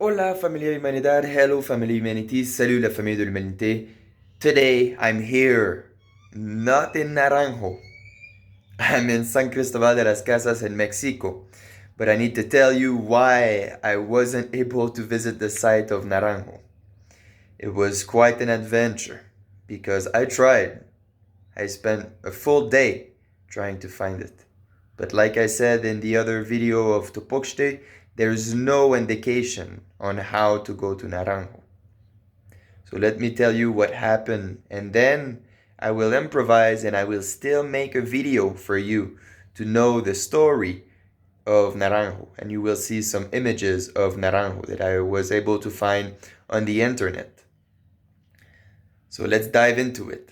Hola familia humanidad, hello family humanity, salut la famille de l'humanité. Today I'm here, not in Naranjo. I'm in San Cristobal de las Casas in Mexico. But I need to tell you why I wasn't able to visit the site of Naranjo. It was quite an adventure because I tried. I spent a full day trying to find it. But like I said in the other video of TOPOXTE, there's no indication on how to go to Naranjo. So let me tell you what happened, and then I will improvise and I will still make a video for you to know the story of Naranjo, and you will see some images of Naranjo that I was able to find on the internet. So let's dive into it.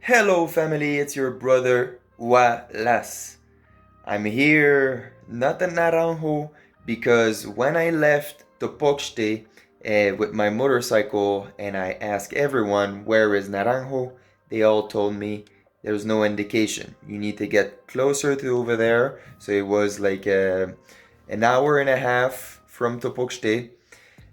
Hello family, it's your brother Wallace. I'm here not in Naranjo because when I left TOPOXTE with my motorcycle and I asked everyone where is Naranjo, they all told me there's no indication. You need to get closer to over there. So it was like an hour and a half from TOPOXTE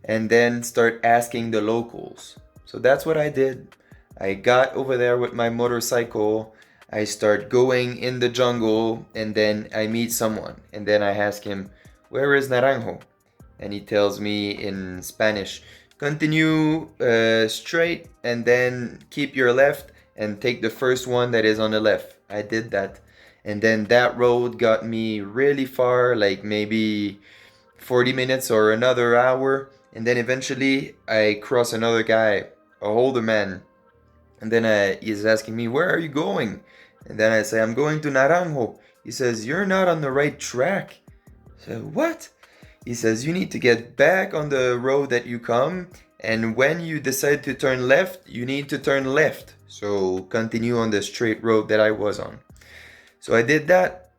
and then start asking the locals. So that's what I did. I got over there with my motorcycle. I start going in the jungle and then I meet someone. And then I ask him, where is Naranjo? And he tells me in Spanish, continue straight and then keep your left and take the first one that is on the left. I did that. And then that road got me really far, like maybe 40 minutes or another hour. And then eventually I cross another guy, a older man. And then he's asking me, where are you going? And then I say, I'm going to Naranjo. He says, you're not on the right track. I said, what? He says, you need to get back on the road that you come. And when you decide to turn left, you need to turn left. So continue on the straight road that I was on. So I did that,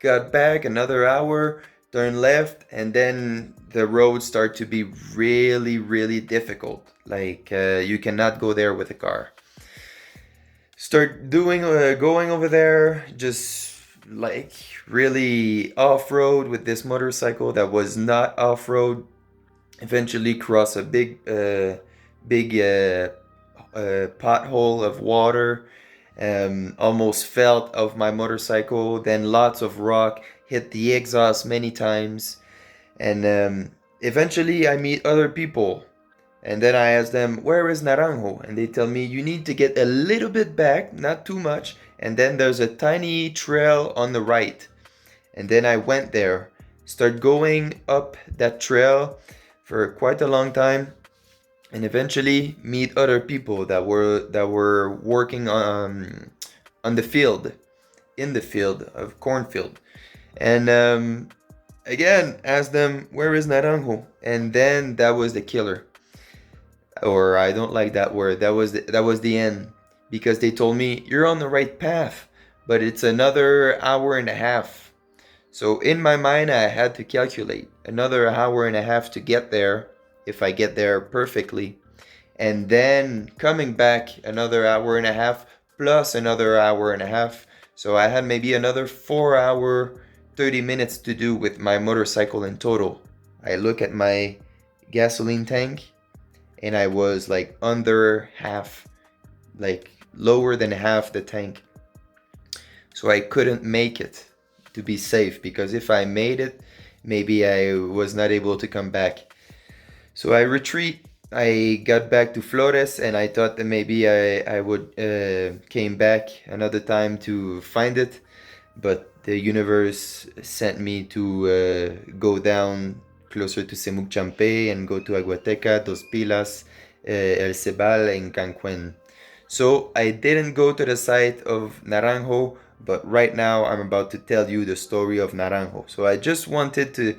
got back another hour, turned left, and then the roads start to be really, really difficult. Like you cannot go there with a car. Start going over there, just like really off-road with this motorcycle that was not off-road. Eventually cross a big pothole of water. Almost fell off my motorcycle. Then lots of rock hit the exhaust many times. And eventually I meet other people. And then I ask them, where is Naranjo? And they tell me, you need to get a little bit back, not too much. And then there's a tiny trail on the right. And then I went there, start going up that trail for quite a long time. And eventually meet other people that were working on the field, in the field of cornfield. And again, ask them, where is Naranjo? And then that was the killer. Or I don't like that word. That was the end, because they told me you're on the right path, but it's another hour and a half. So in my mind, I had to calculate another hour and a half to get there, if I get there perfectly, and then coming back another hour and a half plus another hour and a half. So I had maybe another 4 hour, 30 minutes to do with my motorcycle in total. I look at my gasoline tank, and I was like under half, like lower than half the tank. So I couldn't make it to be safe, because if I made it, maybe I was not able to come back. So I retreat. I got back to Flores, and I thought that maybe I would came back another time to find it, but the universe sent me to go down closer to Semuc Champe and go to Aguateca, Dos Pilas, El Cebal, and Cancuen. So I didn't go to the site of Naranjo, but right now I'm about to tell you the story of Naranjo. So I just wanted to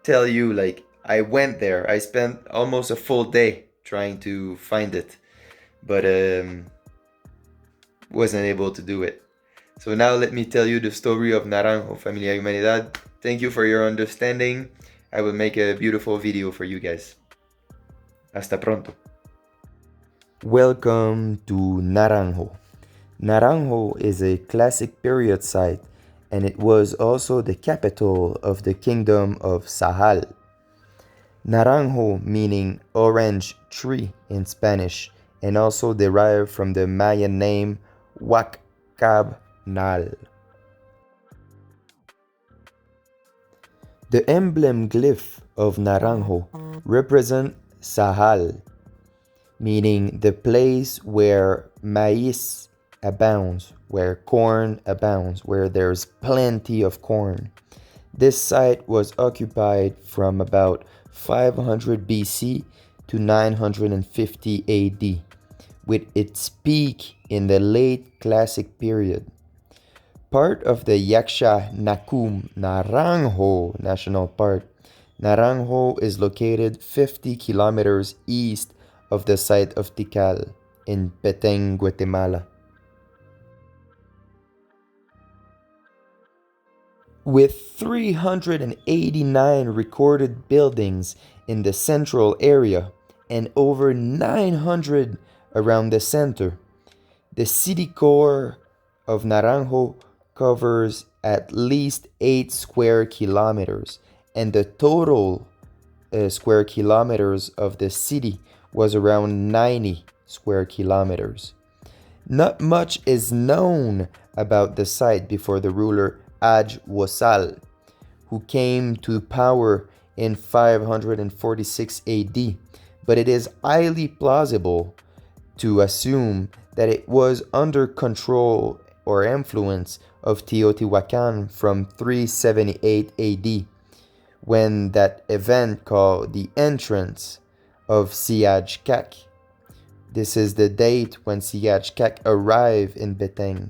tell you, like, I went there. I spent almost a full day trying to find it, but wasn't able to do it. So now let me tell you the story of Naranjo, Familia Humanidad. Thank you for your understanding. I will make a beautiful video for you guys. Hasta pronto. Welcome to Naranjo. Naranjo is a classic period site and it was also the capital of the kingdom of Sahal. Naranjo meaning orange tree in Spanish and also derived from the Mayan name Huacabnal. The emblem glyph of Naranjo represents Sahal, meaning the place where maíz abounds, where corn abounds, where there's plenty of corn. This site was occupied from about 500 BC to 950 AD, with its peak in the late Classic period. Part of the Yaksha Nakum Naranjo National Park, Naranjo is located 50 kilometers east of the site of Tikal in Petén, Guatemala. With 389 recorded buildings in the central area and over 900 around the center, the city core of Naranjo covers at least 8 square kilometers, and the total square kilometers of the city was around 90 square kilometers. Not much is known about the site before the ruler Aj-Wasal, who came to power in 546 AD, but it is highly plausible to assume that it was under control or influence of Teotihuacan from 378 AD, when that event called the entrance of Siaj Kak. This is the date when Siaj Kak arrived in Beteng.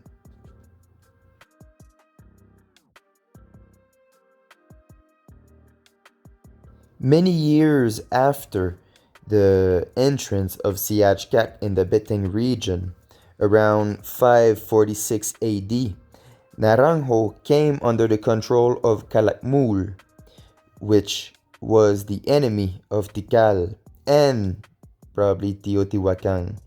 Many years after the entrance of Siaj Kak in the Beteng region, around 546 AD, Naranjo came under the control of Calakmul, which was the enemy of Tikal and probably Teotihuacan.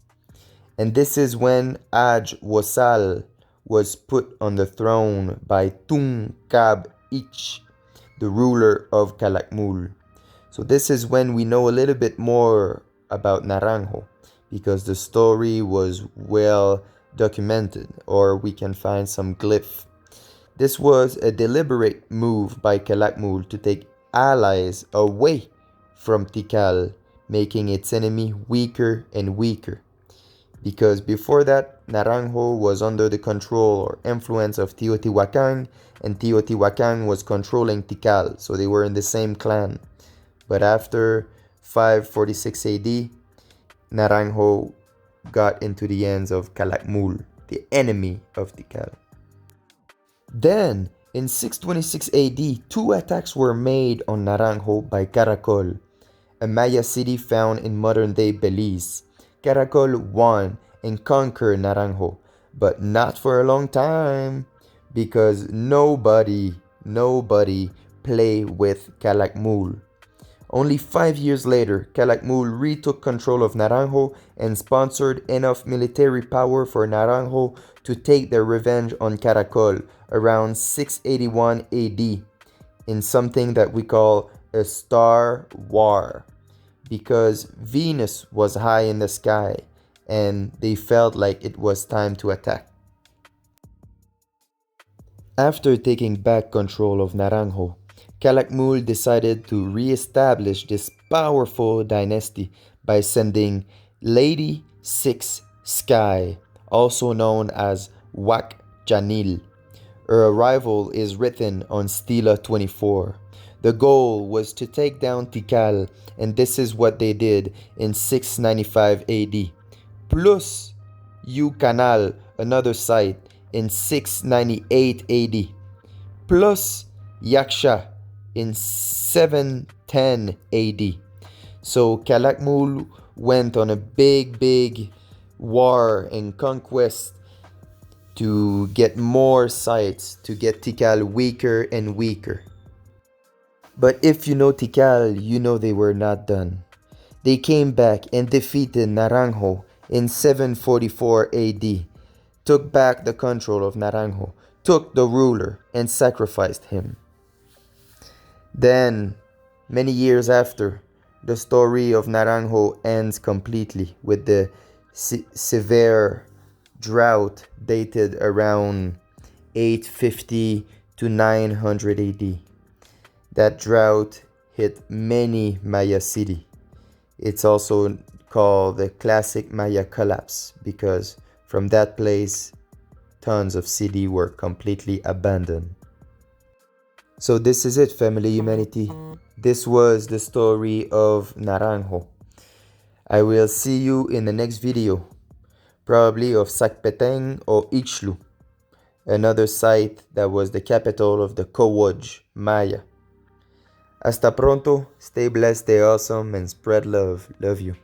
And this is when Aj-Wasal was put on the throne by Tung Kab Ich, the ruler of Calakmul. So this is when we know a little bit more about Naranjo, because the story was well documented, or we can find some glyph. This was a deliberate move by Calakmul to take allies away from Tikal, making its enemy weaker and weaker. Because before that, Naranjo was under the control or influence of Teotihuacan, and Teotihuacan was controlling Tikal, so they were in the same clan. But after 546 AD, Naranjo got into the hands of Calakmul, the enemy of Tikal. Then, in 626 AD, 2 attacks were made on Naranjo by Caracol, a Maya city found in modern-day Belize. Caracol won and conquered Naranjo, but not for a long time, because nobody played with Calakmul. Only 5 years later, Calakmul retook control of Naranjo and sponsored enough military power for Naranjo to take their revenge on Caracol around 681 AD in something that we call a star war, because Venus was high in the sky and they felt like it was time to attack. After taking back control of Naranjo, Calakmul decided to re-establish this powerful dynasty by sending Lady Six Sky, also known as Wak Janil. Her arrival is written on Stela 24. The goal was to take down Tikal, and this is what they did in 695 AD. Plus Canal, another site, in 698 AD. Plus Yaksha in 710 AD. So Calakmul went on a big war and conquest to get more sites, to get Tikal weaker and weaker. But if you know Tikal, you know they were not done. They came back and defeated Naranjo in 744 AD, took back the control of Naranjo, took the ruler, and sacrificed him. Then, many years after, the story of Naranjo ends completely with the severe drought dated around 850 to 900 AD. That drought hit many Maya cities. It's also called the classic Maya collapse because from that place, tons of cities were completely abandoned. So this is it, family humanity. This was the story of Naranjo. I will see you in the next video, probably of Sacpeteng or Ixtlu, another site that was the capital of the Kowoj Maya. Hasta pronto, stay blessed, stay awesome, and spread love. Love you.